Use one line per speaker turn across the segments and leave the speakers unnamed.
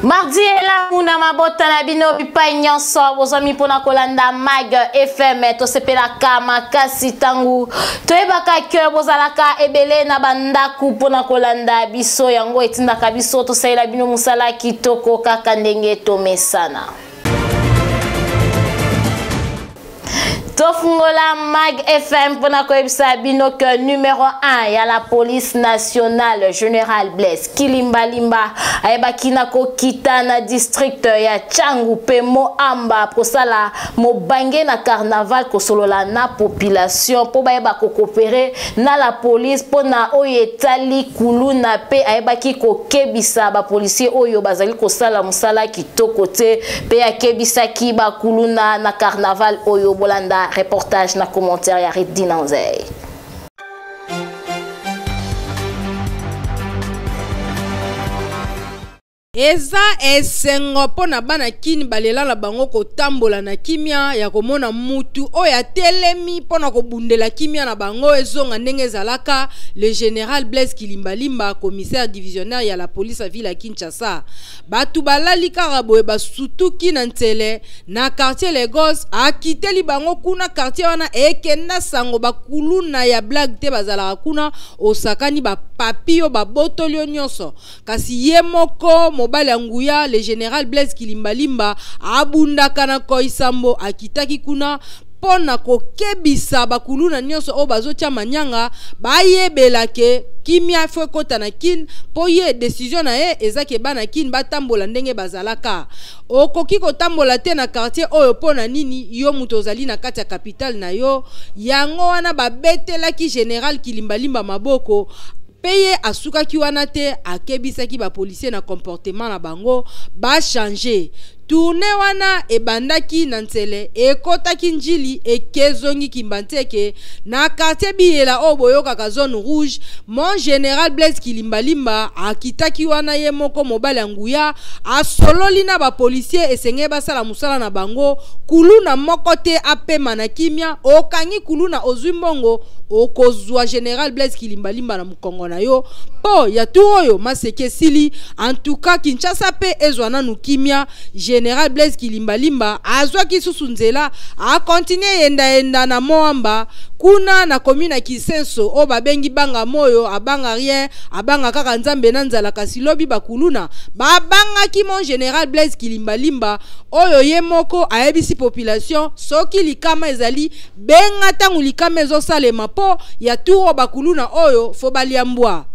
Mardi ela muna mabota na bino bipa nyonso bozami pona kolanda Mag FM to sepela kama kasi tangu toyebaka ke bozalaka ebele na bandaku pona kolanda biso yango etindaka biso to saila bino musala kitoko kaka ndenge tomesana. Tofungola Mag FM pour na bino que numéro 1 ya la police nationale Général Blaise Kilimbalimba ayeba kinako kita na district ya Tchangu pe Moamba prosala mobange na carnaval kosolola na population po bayeba ko coopérer na la police pona oyetali kuluna pe ayeba ki ko kebisa ba policier oyo bazali kosala musala kitoko te pe akebisa ki ba kuluna na carnaval oyo bolanda. Reportage na commentaire ya Redina Nzei.
Eza esengo pona bana kini balela la bango ko tambola na kimia ya komona mutu oya telemi pona ko bundela kimia na bango ezonga ndenge zalaka le général Blaise Kilimbalimba commissaire divisionnaire ya la police à ville à Kinshasa batu balali karabo ba sutuki na ntele na quartier Lagos akiteli bango kuna quartier wana ekenda sango bakuluna ya blague te bazala kuna osakani ba papio ba botolio nyonso kasi yemoko mobali anguya le général Blaise Kilimbalimba abundaka na koisambo akitaki kuna pona kokebisa bakuluna nyonso o bazotia manyanga bayebelake kimia fwe kota na kin po ye décision na ye ezake bana kin batambola ndenge bazalaka okoki kotambola te na quartier oyo pona nini yo muto ozali na kati ya capitale na yo yango wana babetelaki général Kilimbalimba maboko peye asuka ki wana te akebisa ki ba policier na comportement na bango ba changer tourne wana ebandaki na ntele ekotaki njili ekezongi kimbanteke na quartier biela oboyoka ka zone rouge mon général Blaise Kilimbalimba akitaki wana ye moko mobali anguya asololi na ba policier esenge basala musala na bango kuluna moko te apema na kimia okangi kuluna ozwimbongo okozwa général Blaise Kilimbalimba na mukongo na yo po ya tuoyo maseke sili en tout cas Kinshasa pe ezwana nukimia général Blaise Kilimbalimba azwa kisusu nzela a continuer yenda na Moamba kuna na commune Kisenso o babengi banga moyo abanga rien abanga kaka nzambe na nzala kasi lobi bakuluna babanga ki mon général Blaise Kilimbalimba oyo ye moko ayebisi population soki likama ezali benga tangu likama ezosalema po ya turo bakuluna oyo fo baliambwa.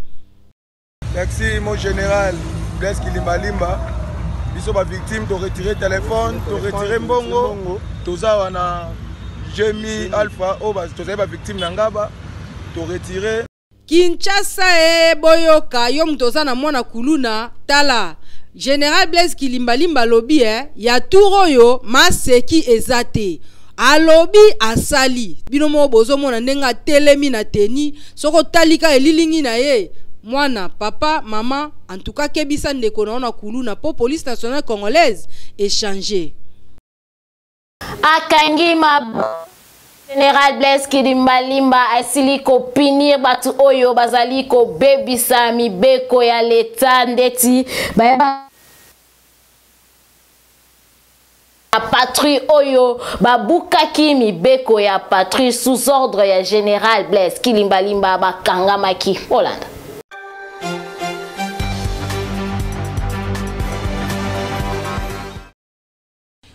Merci mon général Blaise Kilimbalimba. Biso ba victime to retirer téléphone, to retirer mbongo, toza wana Jemi Alpha o ba toza ba victime nangaba, to retirer.
Kinshasa boyoka yo mtoza na mwana kuluna tala. Général Blaise Kilimbalimba lobi ya turoyo maseki ezate. Alobi asali. Binomo bozo mona nenga telemi na teni, soko talika elilingi na ye. Mwana, papa, maman, en tout cas, kebisa ndeko na kuluna po police nationale congolaise échanger.
Akangima Général Blaise Kilimbalimba asili ko pinir batu oyo bazali ko bebisa mibeko ya leta ndeti bayaba a patrouille oyo babukaki mibeko ya patrouille sous ordre ya Général Blaise Kilimbalimba bakangamaki Hollande.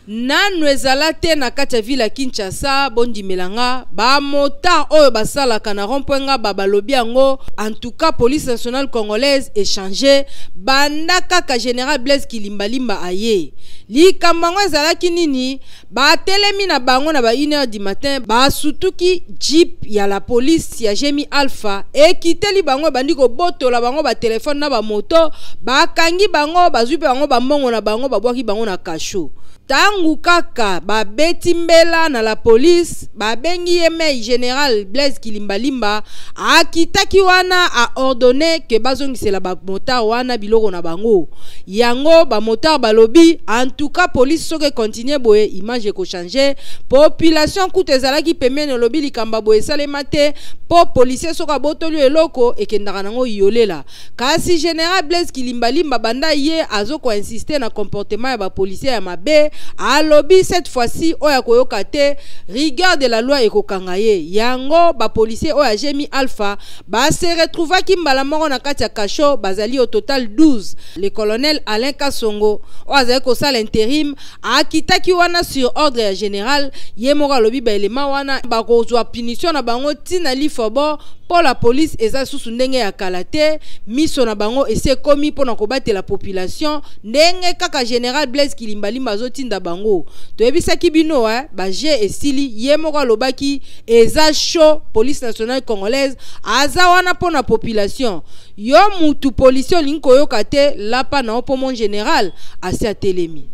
Nanu ezalate na kati ya ville Kinshasa bondi melanga ba mota oyo basalaka na rompwenga babalobi yango en tout cas police nationale congolaise échanger bandaka ka général Blaise Kilimbalimba aye likambango ezalaki nini ba telemi na bango na ba 1h du matin ba sutuki jeep ya la police ya Jemi Alpha ekiteli bango bandi ko botola bango ba telefone na ba moto ba kangi bango bazwi pe bango ba mbongo na bango babwaki bango na kasho. Tango ntangu kaka babeti mbela na la police babengi yeme général Blaise Kilimbalimba akitaki wana a ordonné que bazongisela ba motar wana biloko na bango yango ba motar balobi en tout cas police soke continue boye image ko changer population kutezalaki pemene lobi likamba boye salemate po policier soka botolu eloko ekendaka nango yolela kasi général Blaise Kilimbalimba banda ye azoko insister na comportement ya ba policier ya mabe alobi cette fois-ci oya koyoka te rigueur de la loi ekokanga ye yango ba policier oya Jemi Alpha ba se retrouva ki mbala moko na kati ya kasho bazali au total 12 le colonel Alain Kasongo oya ko sala intérim akitaki wana sur ordre ya général ye moko alobi ba elema wana ba kozwa punition na bango tina lifobo pour la police eza susu ndenge ya kalate miso na bango ese komi pona kobate la population ndenge kaka général Blaise Kilimbalimba zotinda bango toyebisaki bino ba je esili ye moko alobaki eza chaud police nationale congolaise aza wana pona population yo mutu policier linko yoka te lapa na opo mon général asi atelemi.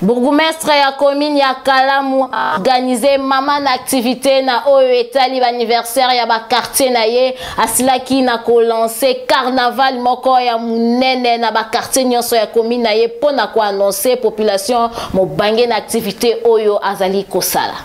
Bourgmestre ya commune ya Kalamu organisé maman activité na oyo etali anniversaire ya ba quartier na ye asilaki na ko lancer carnaval moko ya munene na ba quartier nyonso ya commune na ye pona ko annoncer population mo bange na activité oyo azali kosala.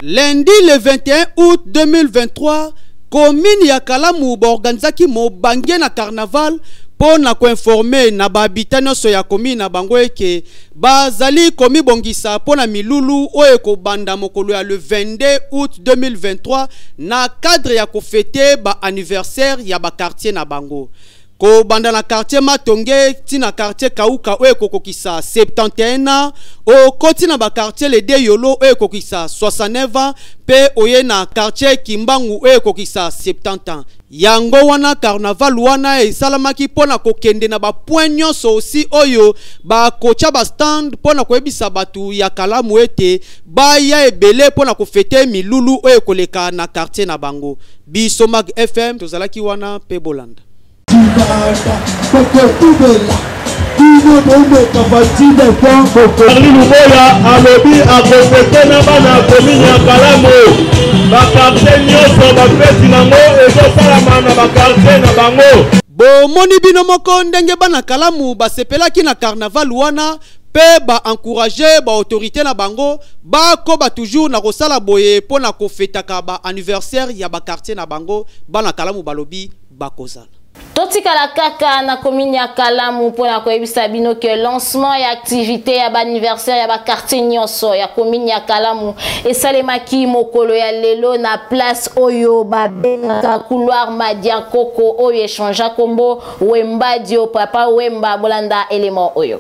Lundi le 21 août 2023, commune ya Kalamu organisaki mobange na carnaval pour na ko informer na ba habitants so ya commune na bango eke bazali komi bongisa pona milulu oyo ko banda mokolo ya le 22 août 2023 na cadre ya ko fêter ba anniversaire ya ba quartier na bango. Ko banda na quartier Matonge tina quartier Kauka oyo kokokisa 71 ans o koti na ba quartier le de Yolo oyo kokisa 69 ans pe oye na quartier Kimbangu oyo kokisa 70 ans. Yango wana carnaval wana esalamaki pona kokende na ba point nyonso aussi oyo ba kocha ba stand pona koyebisa batu ya Kalamu ete ba ya ebele pona ko fete milulu oyo koleka na quartier na bango. Biso Mag FM tozalaki wana pe Bolanda.
Charlie Luboya alobi akofete na bana commune ya Kalamu bakartier nyonso bapesi nango ezosalama na bakartier na bango.
Bomoni bino moko ndenge bana Kalamu basepelaki na carnaval wana pe ba encourager ba autorité na bango ba ko ba toujours na kosala boye pona ko fetaka ba anniversaire ya ba quartier na bango bana Kalamu balobi bakozala.
Totika la kaka na commune ya Kalamu pona koyebisa bino ke lancement ya activité ya ba anniversaire ya ba quartier nyonso ya commune ya Kalamu esalemaki mokolo ya lelo na place oyo ba benga couloir Madia Koko oyo échange kombo Wemba Dio Papa Wemba Bolanda élément oyo.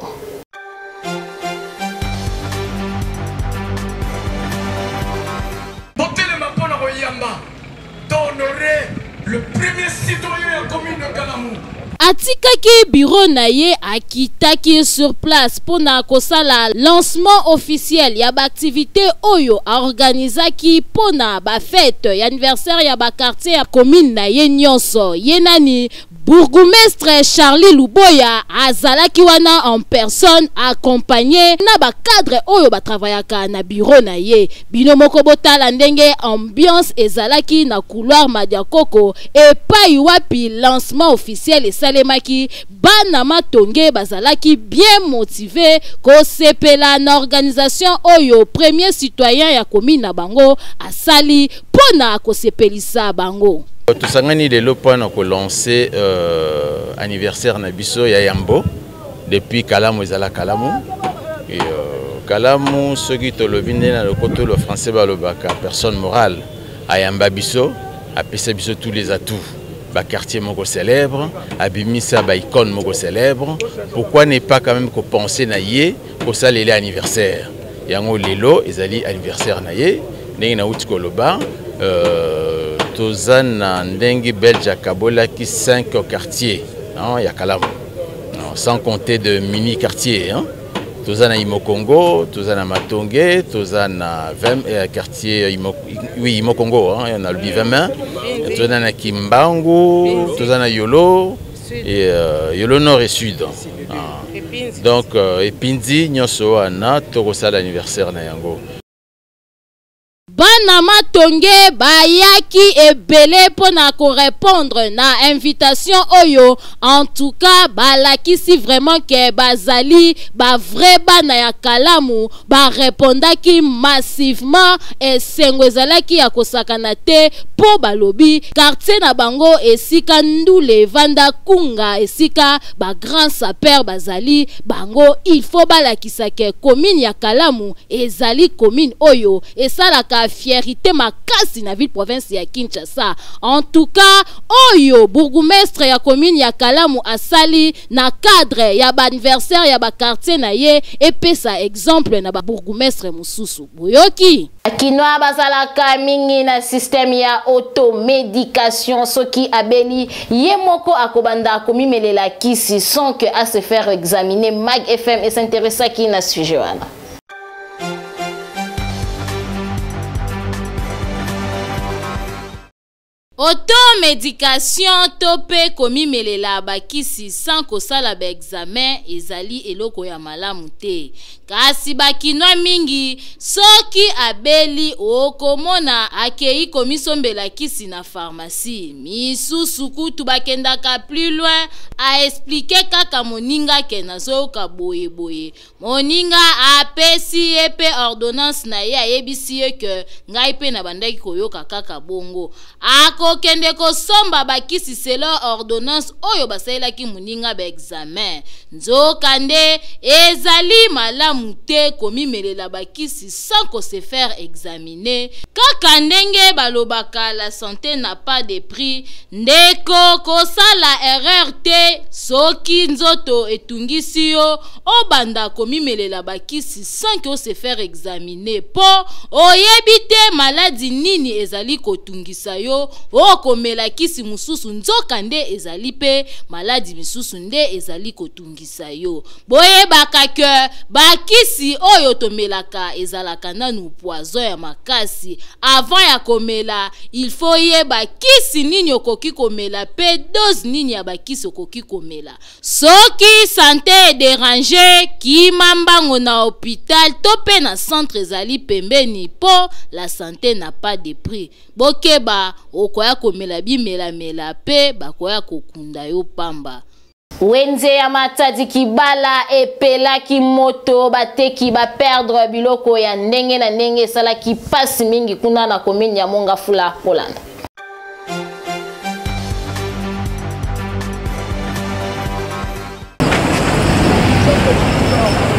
Le premier citoyen de la commune de Kalamu.
Atikaki bureau na ye akitaki sur place pour na kosala lancement officiel ya ba activité oyo organizaki pour na ba fête ya anniversaire ya ba quartier ya commune na ye nyonso yenani bourgmestre Charlie Luboya azalaki wana en personne accompagné na ba cadre oyo ba travaillaka na bureau na ye bino moko botala ndenge ambiance ezalaki na couloir Madia Koko et pa wapi lancement officiel et salemaki bana Matonge bazalaki bien motivé ko sepela na organisation oyo premier citoyen ya commune na bango asali pona ko sepelisa bango.
Tosangani lelo pona ko lancer anniversaire na biso ya Yambo depuis Kalamu ezala Kalamu et Kalamu soki tolobi nde na lokoto le français balobaka personne morale ayamba biso apesa biso tous les atouts ba quartier moko célèbre abimisa ba icône moko célèbre pourquoi ne pas quand même ko penser na ye ko salela anniversaire yango lelo ezali anniversaire na ye ndenge na uti koloba tozana ndenge belge kabola ki 5 quartiers hein ya Kalamu sans compter de mini quartiers hein toza na Imokongo, toza na Matonge, toza na quartier Imokongo, on a le Bivema, toza na Kimbangu, toza na Yolo et Yolo Nord et Sud. Donc Epindi nyonso wana tokosa l'anniversaire na yango.
Bana Matonge bayaki ebele pona ko répondre na invitation oyo. En tout cas balakisi vraiment que bazali ba vrai bana ya Kalamu ba répondaki massivement et sengwezalaki ya kosakana te po balobi quartier na bango esika ndule vanda kunga esika ba grand sapeur bazali bango il faut balakisa ke commune ya Kalamu ezali commune oyo esalaka fierté makasi na ville province ya Kinshasa. En tout cas oyo bourgmestre ya commune ya Kalamu asali na cadre ya ba anniversaire ya ba quartier na ye epesa exemple na ba bourgmestre mususu boyoki Akinoa bazalaka mingi na système ya automédication soki abeli yemoko akobanda komimelela kisi sans que à se faire examiner. Mag FM et s'intéresse à qui na sujet wana. Automédication tope komi melela bakisi sans kosala ba examen ezali eloko ya malamu te. Kasi bakinwa mingi soki abeli okomona akei komisombela kisi na pharmacie. Misusu kutu bakendaka plus loin a expliquer kaka moninga ke nazoka boye boye. Moninga apesi epe ordonnance na ye ayebisi ye ke ngai pe na bandaki koyoka kaka bongo. Akokende kosomba bakisi selo ordonnance oyo basailaki moninga ba examen. Nzokande ezali malamu te komimelela bakisi sans ko se faire examiner. Kaka ndenge balobaka la santé n'a pas de prix. Ndeko kosala erreur te soki nzoto etungisi yo obanda komimelela bakisi sans ko se faire examiner. Po oyebite maladie nini ezali kotungisa yo okomela kisi mususu nzokande ezali pe maladie misusu nde ezali kotungisa yo. Boye bakake bakisi oyo tomelaka ezalaka nanu poison ya makasi. Avant ya komela il faut yeba kisi nini okoki komela pe dose nini ya bakisi okoki komela. Soki santé dérangé ki mambango na hôpital tope na centre ezali pembeni po la santé n'a pas de prix. Bokeba okoya komela bimela mela pe bakoya kokunda yo pamba. Wenze ya Matadi Kibala epela ki moto bateki ba perdre biloko ya ndenge na ndenge sala ki passe mingi kuna na commune ya Mongafula Holland.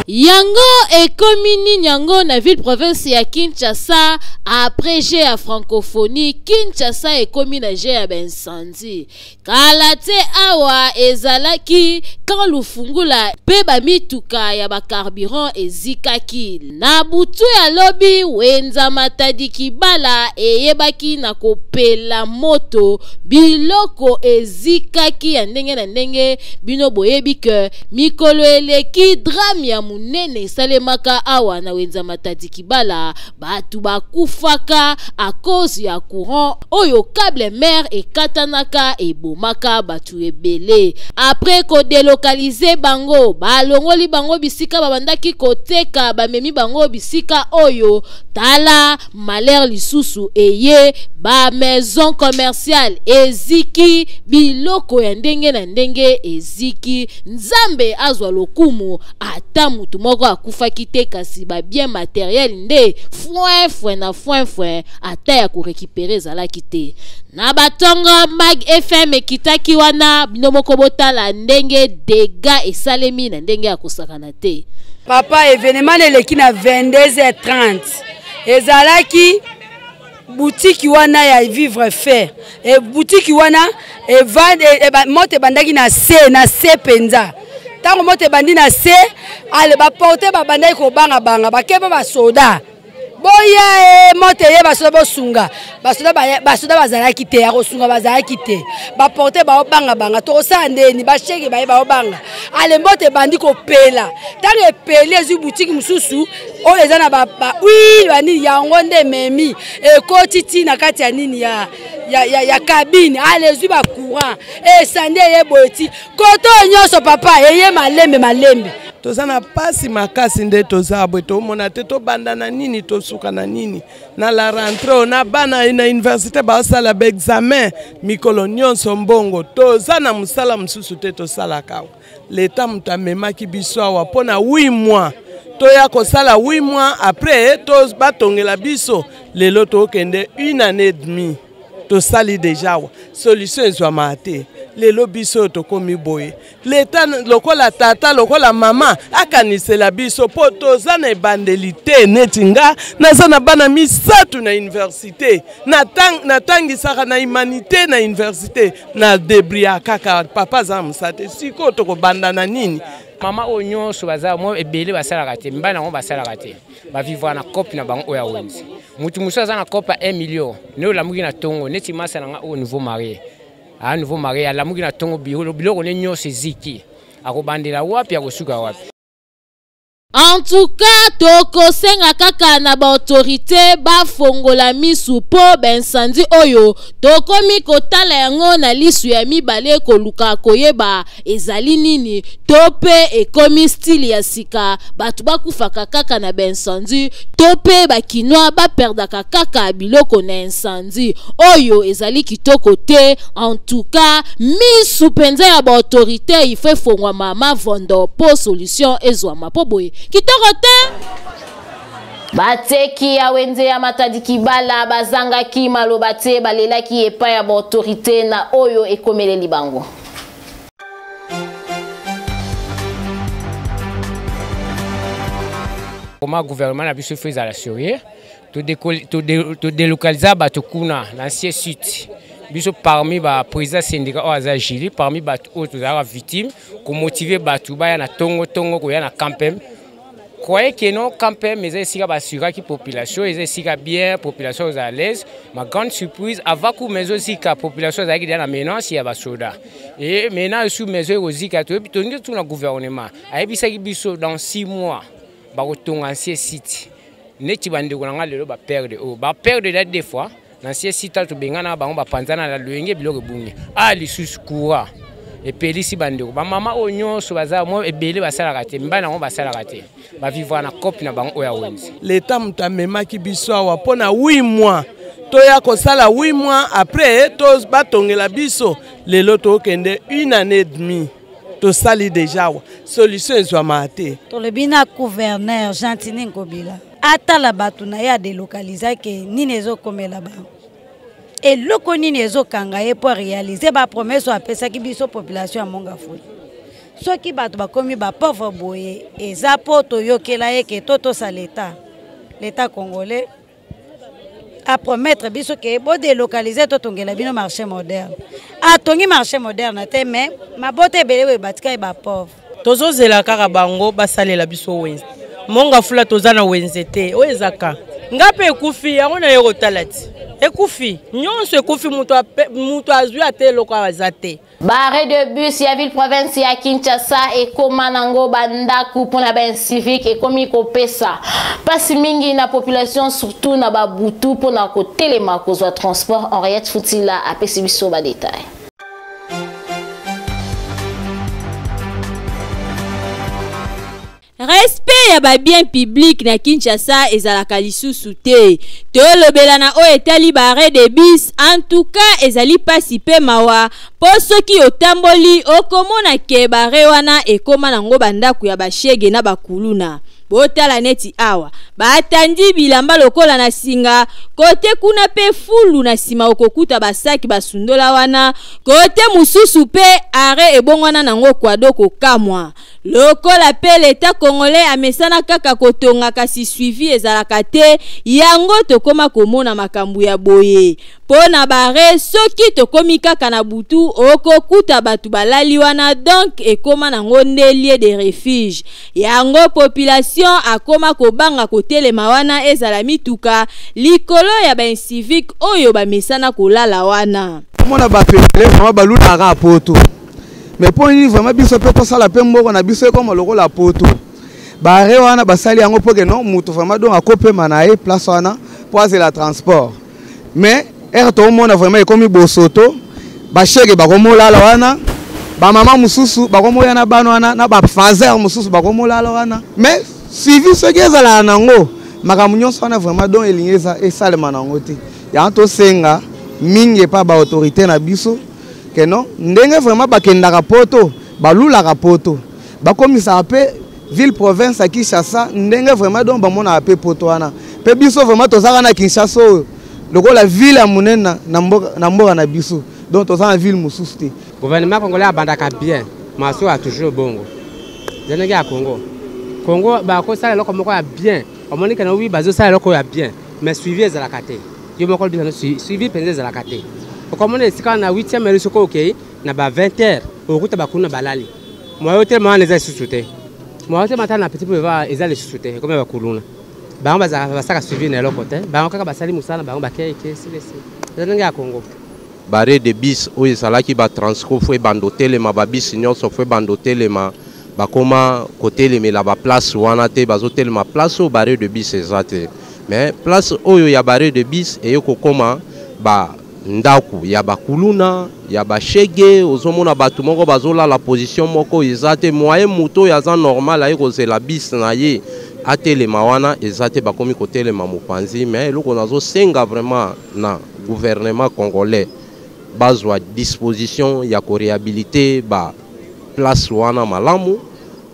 Yango ekomini nyango na ville province ya Kinshasa après j'ai à francophonie Kinshasa ekomi na j'ai ya bensanzi kalate awa ezalaki quand lufungula pe ba mituka ya ba carburant ezikaki na butu ya lobi Wenza Matadi Kibala eyebaki na kopela moto biloko ezikaki ya ndenge na ndenge bino boyebi ke mikolo eleki drame ya munene salemaka awa na Wenza Matadi Kibala batu bakufaka a cause ya courant oyo câble mer et katanaka et bomaka batu ebele. Après ko délocaliser bango balongoli bango bisika babandaki koteka bamemi bango bisika oyo tala malheur lisusu eye ba maison commerciale eziki biloko ya ndenge na ndenge eziki. Nzambe azwa lokumu ata mutu moko akufaki te kasi ba bien matériel nde foin ata ya ko récupérer zalaki te. Na batongo Mag FM ekitaki wana bino moko botala ndenge dega esalemi na ndenge ya kosakana te.
Papa événement eleki na 22h30 ezalaki boutique wana ya vivre faire et boutique wana moto bandaki na C penza. Tango moto bandi na C ale ba porter ba bandaki ko banga banga ba keba ba soda boya mote ye basoda bosunga basoda bazalaki te ya kosunga bazalaki te baporte baobanga to osala ndeni basheke baye baobanga alembo te bandi kopela ntango epeli ezwi butiki mosusu oyo eza na oui banini yango nde memi ekoti ntina kati ya nini ya kabine alezwi bacourant esandi eye boye ti koto nyonso papa eye malembe
toza na pasi makasi nde toza boye tomona te tobanda na nini tosuka na nini na la rentrée na bana na université baosala baexamen mikolo nyonso mbongo toza na mosala mosusu te tosalaka leta moto amemaki biso awa mpo na 8 mois toya kosala 8 mois après batongela biso lelo tokende 1 année et demie tosali deja wa solution ezwama te lelo biso tokomi boye leta lokola tata lokola mama akanisela biso po toza na ebandeli te neti nga naza na bana misatu na université natangisaka na humanité na université na debria kaka papa za mosate siko tokobanda na nini
mama oyo nyonso baza mo ebele basalaka te mbana ngo basalaka te bavivra na kopi na bango oyo awenzi mutu muso aza na kopi 1 million ne olamuki na tongo neti masa nanga oyo nouveau marié a nouveau marié alamuki na tongo biloko ne nyonso eziki akobandela wapi akosuka wapi.
En tout cas, toko senga kaka na ba autorité ba fongola misu po bensanzi oyo toko mi kotala yango na lisu ya mibale koluka koyeba ezali nini tope ekomi style ya sika batu bakufaka kaka na bensanzi tope bakinwa ba perdaka kaka biloko na incendie oyo ezali kitoko te. En tout cas, misu penza ya ba autorité ife fongwa mama vondo po solution ezwama po boye kitoko te. Bateki ya wenze ya Matadi Kibala bazanga ki maloba te balelaki epa ya ba autorité na oyo ekomeleli bango.
Comment gouvernement na biso fait la sérieux to délocaliser bato kuna l'ancien site biso parmi ba président syndicat o azagili parmi bato autres za victime ko motiver bato ba ya na tongo ko ya na campem. Croyez que non campem mais c'est ba assurer qui population c'est bien population aux à l'aise. Ma grande surprise avant que mais aussi que population za qui dans la menace ya ba soda et maintenant sous mesure aussi que tout le gouvernement a ebisa ki biso dans 6 mois ba kotonga ancien site neti bande ko nga lelo ba perdre des fois l'ancien site to bengana bango ba panzana la luenge biloko bungi ali sus coura et pelisi bande ko ba mama onyo so baza mo ebele basala te mbana ngo basala te ba vivre na kopi na bango oya wenzi
leta moto amemaki biso awa mpo na 8 mois toya kosala 8 mois après batongela biso lelo tokende 1 année et demie tosali deja wa solution ezwama te
tolebina gouverneur Gentini Nkobila atala bato na ya délocaliser ke nini ezokomela ba eloko nini ezokanga ye pour réaliser ba promesse apesaki biso population ya Mongafuli soki bato bakomi ba pauvre boye eza po toyokela ye ke totosa l'état congolais à promettre biso ke bo délocaliser totongela bino marché moderne atongi marché moderne te mais mabote belewe batika ba pauvre
tozozela kaka bango basalela biso wenze Mongafula tozana wenze te oyezaka ngape ekufi yango na yeko talati ekufi nyonso ekufi mutu azwi ate loko azate.
Barré de bus ya ville province ya Kinshasa et komanango bandaku pour la ben civique et komi kopesa pasi mingi na population surtout na babutu pour na ko telema ko zo transport Henriette Futila a pesi biso ba détail.
Respect ya ba bien public na Kinshasa ezalaka lisusu te. Tolobela na o etali barré de bus en tout cas ezali pasi pe mawa po soki otamboli okomona ke barré wana ekoma nango bandaku ya bashege na bakuluna. Botala neti awa batandi bilamba lokola na singa kote kuna pe fulu na sima okokuta basaki basundola wana kote mususu pe are ebongwana nango kwado kokamwa lokola pe l'État congolais amesana kaka kotonga kasi suivi ezalaka te yango tokoma komona makambo ya boye pona bare soki tokomi kaka na butu okokuta batu balali wana donc ekoma nango nde lieu de refuge yango population akoma kobanga kotelema wana ezala mituka likolo ya ba civique oyo bamesana kolala wana
mona ba pepele vraiment baluna ka poto mais pour ni vraiment biso pe tosala pe mboko na biso comme lokola poto bare wana basali yango pour que non mutu vraiment donc akope manaye place wana pour la transport mais to mona vraiment comme bosoto ba chege ba komola la wana ba mama mususu ba komoya na bana wana na ba fazer mususu ba komola la wana mais suivi ce que ezala nango makambo nyonso wana vraiment donc elingeza esalema nango te ya to senga mingi pa ba autorité na biso que non ndenge vraiment bakendaka poto balulaka poto bakomisa pe ville province à Kinshasa ndenge vraiment donc bamona pe poto wana pe biso vraiment tozaka na Kinshasa lokola ville ya munena na mboka na biso donc tozaka na ville mususu te
gouvernement congolais abandaka bien maso a toujours bongo zenenge ya Congo ba ko sala loko moko ya bien omoni kana wi bazo sala loko ya bien mais suivi ezalaka te yo moko bien suivi penze ezalaka te okomona esika na 8e heure soko okay na ba 20h okuta bakuna balali moyo te mwana eza susute moyo te matana petit peu va eza le susute comme bakuluna bango bazaka suivi na loko te bango kaka basali musala bango bakeke silesi zenenge ya Congo
barre de bis oyo ezalaki batransco fo ebandotelema babisi nyonso fo ebandotelema bakoma kotelemela baplace wana te bazotelema place oyo barre de bis eza te mais place oyo ya barre de bis eyo kokoma ba ndaku ya bakuluna ya bashege ozomona batu moko bazolala position moko eza te moyen moto yaza normal aye kozela bis na ye atelema wana eza te bakomi kotelema mopanzi mais eloko nazosenga vraiment na gouvernement congolais bazwa disposition ya koréhabilité ba place wana malamu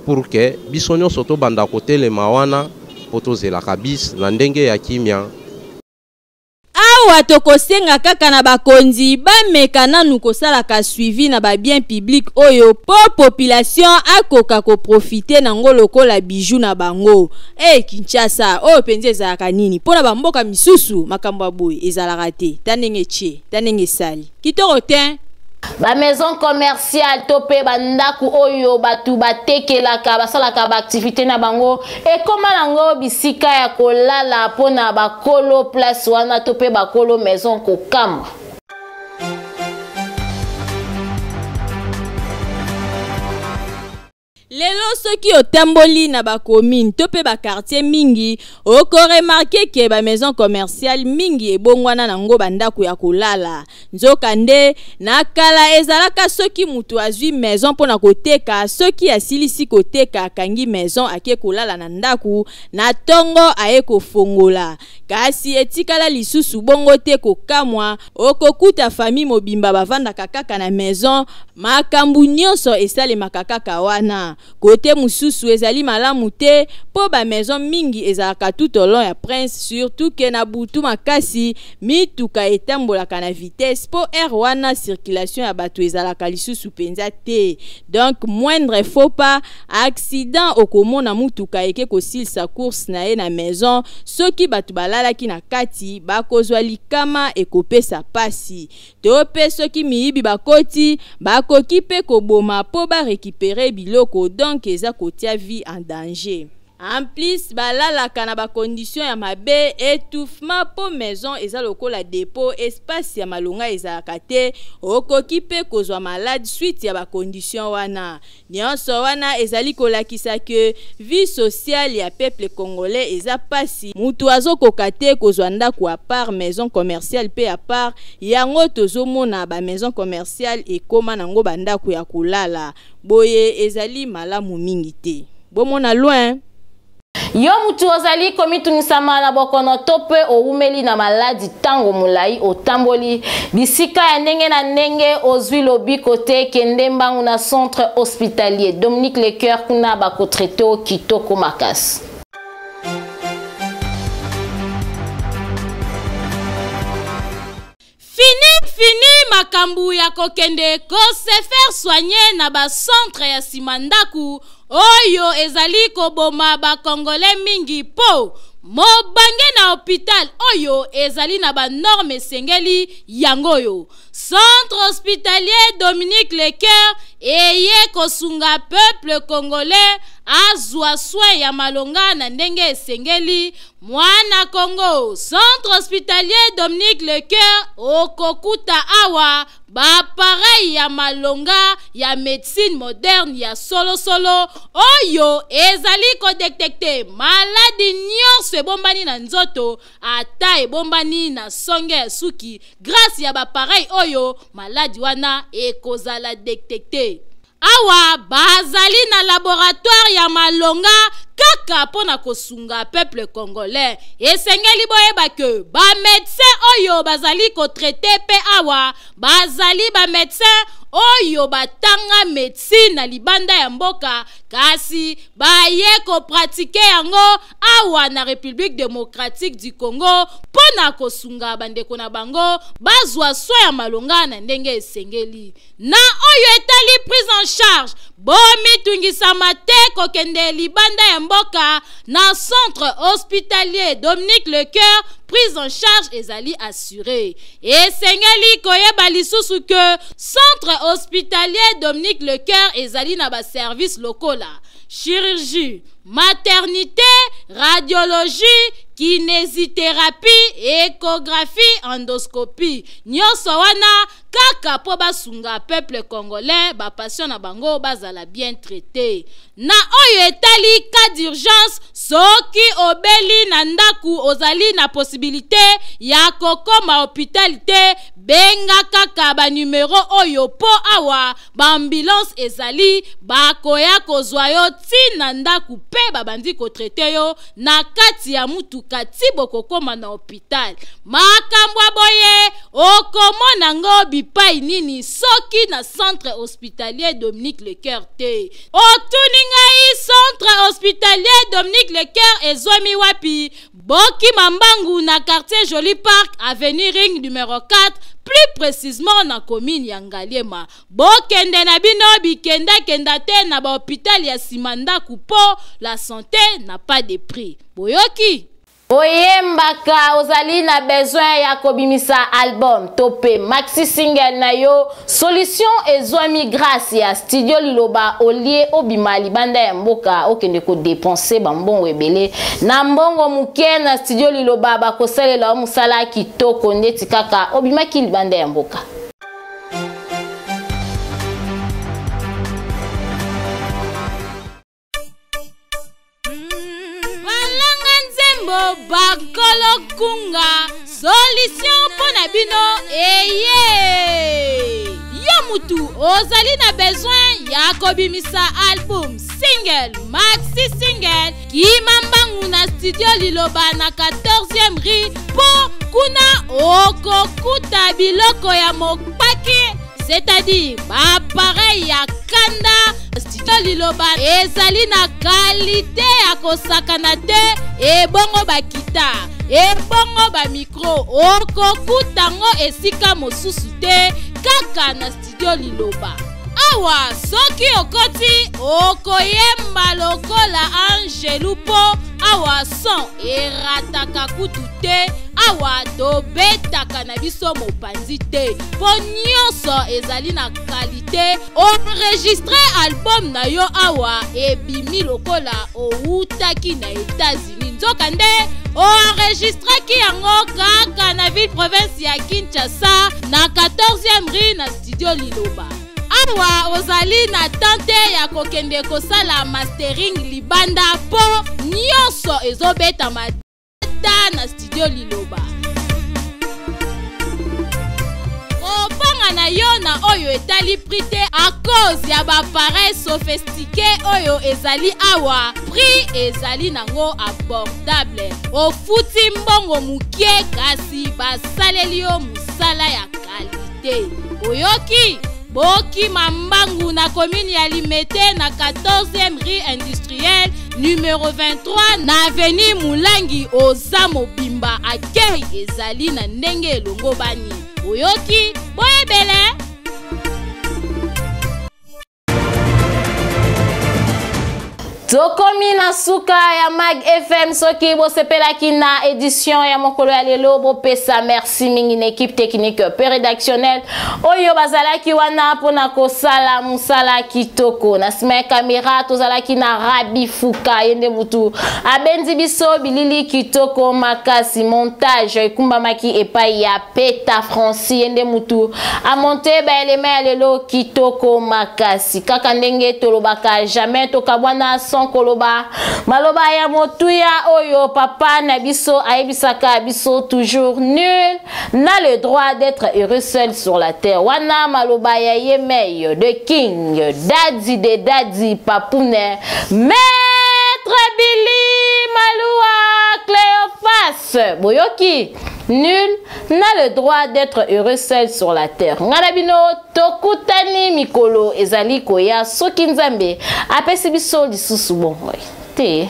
pour que biso nyonso tobanda kotelema wana po tozelaka bis na ndenge ya kimia
awa tokosenga kaka na bakonzi bameka nanu kosalaka suivi na ba bien public oyo po population akoka koprofite nango lokola bijou na bango Kinshasa oyo penze ezalaka nini mpona bamboka misusu makambo ya boye ezalaka te tanenge che tanenge sali kitoko te
ba maison commerciale topé bandaku oyo batu batekelaka basalaka ba activité na bango e koma nango bisika ya kolala pona bakolo place wana topé bakolo maison kokama
lelo soki otamboli na ba commune to pe ba quartier mingi oko remarquer que ba maison commerciale mingi ebongwana nango bandako ya kolala nzoka nde nakala ezalaka soki mutu azwi maison pona koteka soki asilisi koteka akangi maison ake kolala na ndaku na tongo aye kofongola kasi etikala lisusu bongo te kokamwa okokuta famille mobimba bavandaka kaka na maison makambu nyonso esalemaka kaka wana côté mususu ezali malamu te po ba maison mingi ezalaka tout au long ya prince surtout que na butu makasi mituka etambolaka na vitesse po air wana circulation ya bato ezalaka lisusu penza te donc moindre faut pas accident okomona mutuka eke kosilisa course na ye na maison soki bato balalaki na kati bakozwa likama ekopesa pasi to pe soki miyibi bakoti bakoki pe koboma po ba récupérer biloko donc eza kotia vie en danger. En plus, balalaka na ba condition ya mabe étouffement po maison eza lokola dépôt espace ya malonga ezalaka te okoki pe kozwa malade suite ya ba condition wana nyonso wana ezali kolakisa ke vie sociale ya peuple congolais eza pasi mutu azokoka te kozwa ndako à part maison commerciale pe à part yango tozomona ba maison commerciale ekoma nango bandako ya kolala boye ezali malamu mingi te bomona loin
yo mutu ozali komitunisama na bokono tope oumeli na maladi tango mulai otamboli bisika ya ndenge na ndenge ozwi lobi kote kende mbangu na centre hospitalier Dominique Lecoeur kuna bakotraite o kitoko makasi.
Fini
makambu ya kokende ko se faire soigner na ba centre ya simandaku oyo ezali koboma ba congolais mingi po mobange na hôpital oyo ezali na ba norme sengeli yangoyo. Centre hospitalier Dominique Lecoeur eye kosunga peuple congolais azwa soin ya malonga na ndenge esengeli mwana Congo. Centre hospitalier Dominique Lecoeur okokuta awa ba pareil ya malonga ya médecine moderne ya solo oyo ezali ko détecter maladie nyonso ebombani na nzoto ata ebombani na songe ya suki grâce ya ba pareil oyo maladie wana ekozala détecter. Awa bazali na laboratoire ya malonga kaka pona kosunga peuple congolais. Esengeli boyeba ke ba médecin oyo bazali ko traiter pe awa bazali ba médecin oyo batanga médecine na libanda ya mboka kasi baye ko pratique yango awa na République démocratique du Congo pona kosunga bandeko na bango bazwa soin ya malonga na ndenge esengeli. Na oyo etali prise en charge bomi tungisama te kokende libanda ya mboka na centre hospitalier Dominique Lecoeur prise en charge ezali assurée. Esengeli koyeba lisusu ke centre hospitalier Dominique Lecoeur ezali na ba service locaux la chirurgie, maternité, radiologie, kinésithérapie, échographie, endoscopie. Nyonso wana kaka po basunga peuple congolais ba patient na bango bazala bien traité. Na oyo etali cas d'urgence soki obeli na ndaku ozali na possibilité ya kokoma hôpital benga kaka ba numéro oyo po awa ba ambulance ezali bakoya kozwa yo tina ndaku pe babandi ko traité yo na kati ya mutuka tibo kokoma na hôpital. Makambo boye okomona ngo bipai nini soki na centre hospitalier Dominique Lecoeur te. Otuningai centre hospitalier Dominique Lecoeur ezomi wapi? Boki Mambangu na quartier Joli Park avenue Ring numéro 4 plus précisément na commune ya Ngaliema. Bokende na bino bikenda kenda te na ba hôpital ya Simandaku po la santé n'a pas de prix. Boyoki oyembaka ozali na besoin ya kobimisa album tope maxi single na yo solution ezwami grâce ya studio liloba olie obima libanda ya mboka okende ko dépenser bambongo ebele na mbongo muke na studio liloba bakosalela musala kitoko ndeti kaka obima ki libanda ya mboka. Bakolo kunga solution pona bino eye yo mutu ozali na besoin ya kobimisa album single maxi single kimambangu na studio liloba na 14e rue po kuna okokuta biloko ya mopaki c'est-à-dire ba pareil ya kanda studio liloba ezali na qualité ya kosakana te ebongo bakita ebongo ba micro okokutango esika mosusu te kaka na studio liloba. Awa soki okoti okoyemba lokola Angelu po awa son erataka kutu te awa tobetaka na biso mopanzi te po nyonso ezali na qualité. Enregistre album na yo awa ebimi lokola outaki na États-Unis nzoka nde enregistraki yango kaka na ville province ya Kinshasa na 14e rue na studio liloba. Awa ozali na tante ya kokende kosala mastering libanda po nyonso ezobeta mata na studio liloba. Opanga na yo na oyo etali prite a cause ya ba appareil sophistiqué oyo ezali awa prix ezali nango abordable. Ofuti mbongo mukie kasi basaleli yo musala ya qualité. Oyoki Boki Mambangu na commune ya Limete na 14e rue industrielle numéro 23 na avenue Mulangi Oza Mobimba accueil ezali na ndenge elongo bani.
boyoki boyebele.
Tokomi na suka ya Mag FM soki bo sepelaki na édition ya mokolo ya lelo bo pesa merci mingi na équipe technique pe rédactionnelle oyo bazalaki wana pona kosala musala kitoko na sima caméra tozalaki na Rabi Fuka yende mutu abendi biso bilili kitoko makasi montage ekumba maki epai ya Peta Franci yende mutu a monter ba élément ya lelo kitoko makasi kaka ndenge tolobaka jamais tokabwana koloba maloba ya motuya oyo papa na biso aibisaka biso toujours nul n'a le droit d'être heureux seul sur la terre wana maloba ya Yemei de King Daddy de Daddy Papoune Maître Billy Maloua Cléophas boyoki nul n'a le droit d'être heureux seul sur la terre. Ngalabino tokutani mikolo ezali koya soki nzambe apesi biso lisusu bon. Te